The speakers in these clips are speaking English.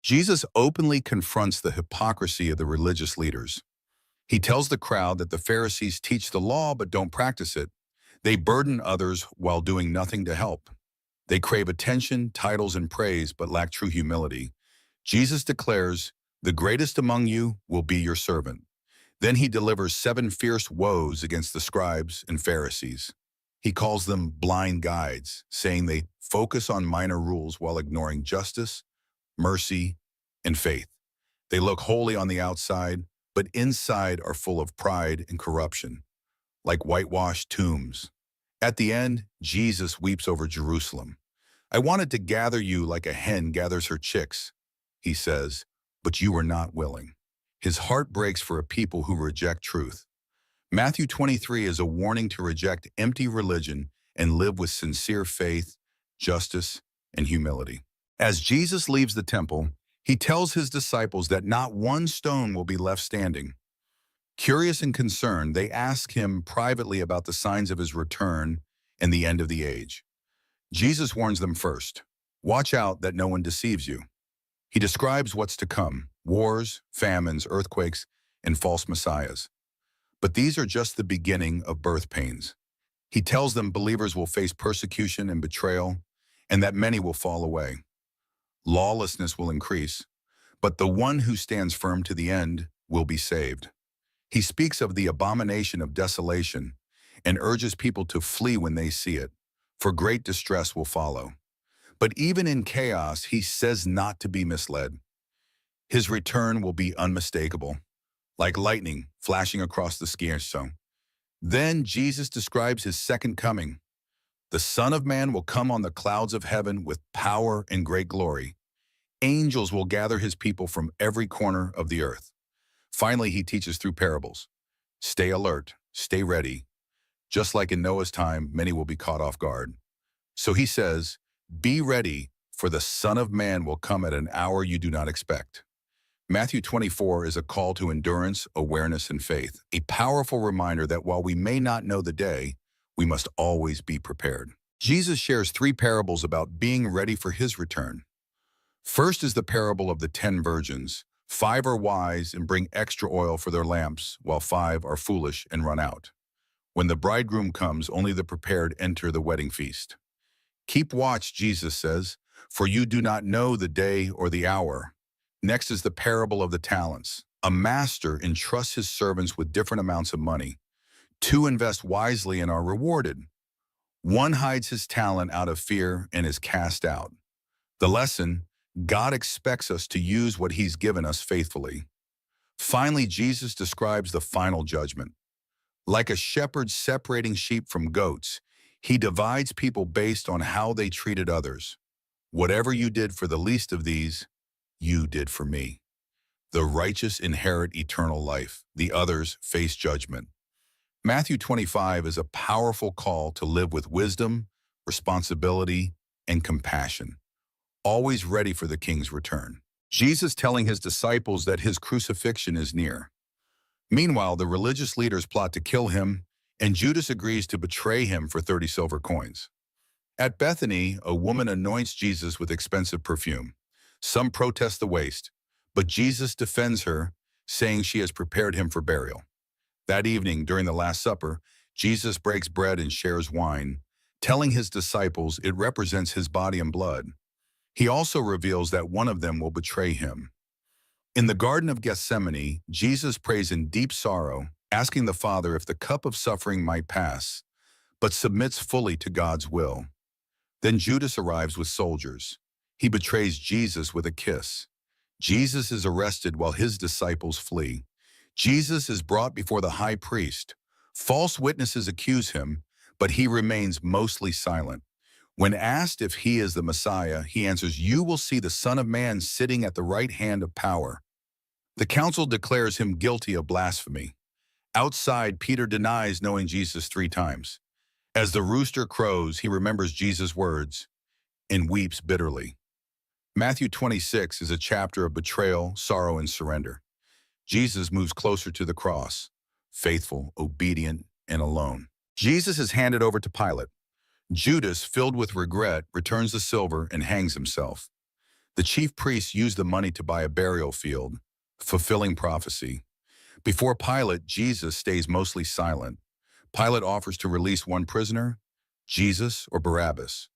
Jesus openly confronts the hypocrisy of the religious leaders. He tells the crowd that the Pharisees teach the law but don't practice it. They burden others while doing nothing to help. They crave attention, titles, and praise but lack true humility. Jesus declares, "The greatest among you will be your servant." Then he delivers 7 fierce woes against the scribes and Pharisees. He calls them blind guides, saying they focus on minor rules while ignoring justice, mercy, and faith. They look holy on the outside, but inside are full of pride and corruption, like whitewashed tombs. At the end, Jesus weeps over Jerusalem. "I wanted to gather you like a hen gathers her chicks," he says, "but you were not willing." His heart breaks for a people who reject truth. Matthew 23 is a warning to reject empty religion and live with sincere faith, justice, and humility. As Jesus leaves the temple, he tells his disciples that not one stone will be left standing. Curious and concerned, they ask him privately about the signs of his return and the end of the age. Jesus warns them first, "Watch out that no one deceives you." He describes what's to come: wars, famines, earthquakes, and false messiahs. But these are just the beginning of birth pains. He tells them believers will face persecution and betrayal, and that many will fall away. Lawlessness will increase, but the one who stands firm to the end will be saved. He speaks of the abomination of desolation and urges people to flee when they see it, for great distress will follow. But even in chaos, he says not to be misled. His return will be unmistakable, like lightning flashing across the sky. Then Jesus describes his second coming. "The Son of Man will come on the clouds of heaven with power and great glory. Angels will gather his people from every corner of the earth." Finally, he teaches through parables. Stay alert, stay ready. Just like in Noah's time, many will be caught off guard. So he says, "Be ready, for the Son of Man will come at an hour you do not expect." Matthew 24 is a call to endurance, awareness, and faith, a powerful reminder that while we may not know the day, we must always be prepared. Jesus shares 3 parables about being ready for his return. First is the parable of the 10 virgins. 5 are wise and bring extra oil for their lamps, while 5 are foolish and run out. When the bridegroom comes, only the prepared enter the wedding feast. Keep watch, Jesus says, for you do not know the day or the hour. Next is the parable of the talents. A master entrusts his servants with different amounts of money. 2 invest wisely and are rewarded. 1 hides his talent out of fear and is cast out. The lesson: God expects us to use what he's given us faithfully. Finally, Jesus describes the final judgment. Like a shepherd separating sheep from goats, he divides people based on how they treated others. Whatever you did for the least of these, you did for me. The righteous inherit eternal life. The others face judgment. Matthew 25 is a powerful call to live with wisdom, responsibility, and compassion, always ready for the King's return. Jesus telling his disciples that his crucifixion is near. Meanwhile, the religious leaders plot to kill him, and Judas agrees to betray him for 30 silver coins. At Bethany, a woman anoints Jesus with expensive perfume. Some protest the waste, but Jesus defends her, saying she has prepared him for burial. That evening, during the Last Supper, Jesus breaks bread and shares wine, telling his disciples it represents his body and blood. He also reveals that one of them will betray him. In the Garden of Gethsemane, Jesus prays in deep sorrow, asking the Father if the cup of suffering might pass, but submits fully to God's will. Then Judas arrives with soldiers. He betrays Jesus with a kiss. Jesus is arrested while his disciples flee. Jesus is brought before the high priest. False witnesses accuse him, but he remains mostly silent. When asked if he is the Messiah, he answers, "You will see the Son of Man sitting at the right hand of power." The council declares him guilty of blasphemy. Outside, Peter denies knowing Jesus 3 times. As the rooster crows, he remembers Jesus' words and weeps bitterly. Matthew 26 is a chapter of betrayal, sorrow, and surrender. Jesus moves closer to the cross, faithful, obedient, and alone. Jesus is handed over to Pilate. Judas, filled with regret, returns the silver and hangs himself. The chief priests used the money to buy a burial field, fulfilling prophecy. Before Pilate, Jesus stays mostly silent. Pilate offers to release one prisoner, Jesus or Barabbas.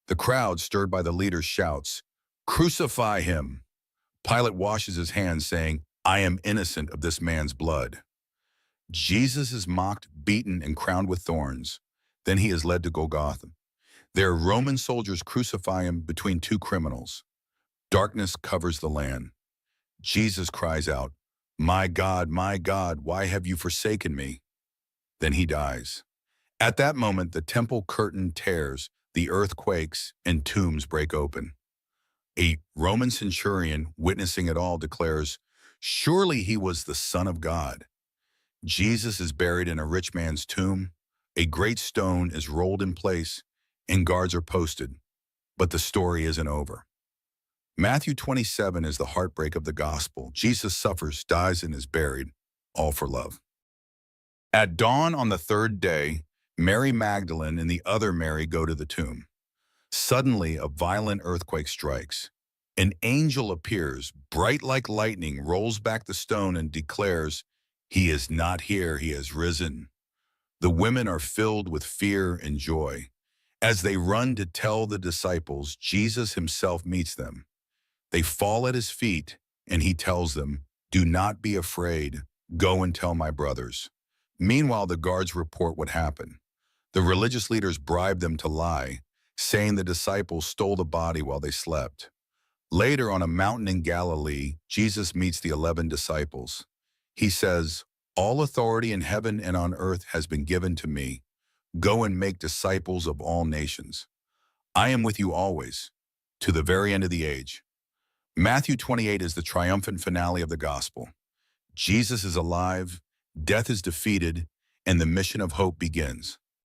The crowd, stirred by the leader's shouts, "Crucify him!" Pilate washes his hands, saying, "I am innocent of this man's blood." Jesus is mocked, beaten, and crowned with thorns. Then he is led to Golgotha. There, Roman soldiers crucify him between two criminals. Darkness covers the land. Jesus cries out, my God, why have you forsaken me?" Then he dies. At that moment, the temple curtain tears, the earth quakes, and tombs break open. A Roman centurion, witnessing it all, declares, "Surely he was the Son of God." Jesus is buried in a rich man's tomb. A great stone is rolled in place, and guards are posted. But the story isn't over. Matthew 27 is the heartbreak of the gospel. Jesus suffers, dies, and is buried, all for love. At dawn on the third day, Mary Magdalene and the other Mary go to the tomb. Suddenly, a violent earthquake strikes. An angel appears, bright like lightning, rolls back the stone and declares, "He is not here, he has risen." The women are filled with fear and joy. As they run to tell the disciples, Jesus himself meets them. They fall at his feet, and he tells them, "Do not be afraid. Go and tell my brothers." Meanwhile, the guards report what happened. The religious leaders bribe them to lie, saying the disciples stole the body while they slept. Later, on a mountain in Galilee, Jesus meets the 11 disciples. He says, "All authority in heaven and on earth has been given to me. Go and make disciples of all nations. I am with you always, to the very end of the age." Matthew 28 is the triumphant finale of the gospel. Jesus is alive, death is defeated, and the mission of hope begins.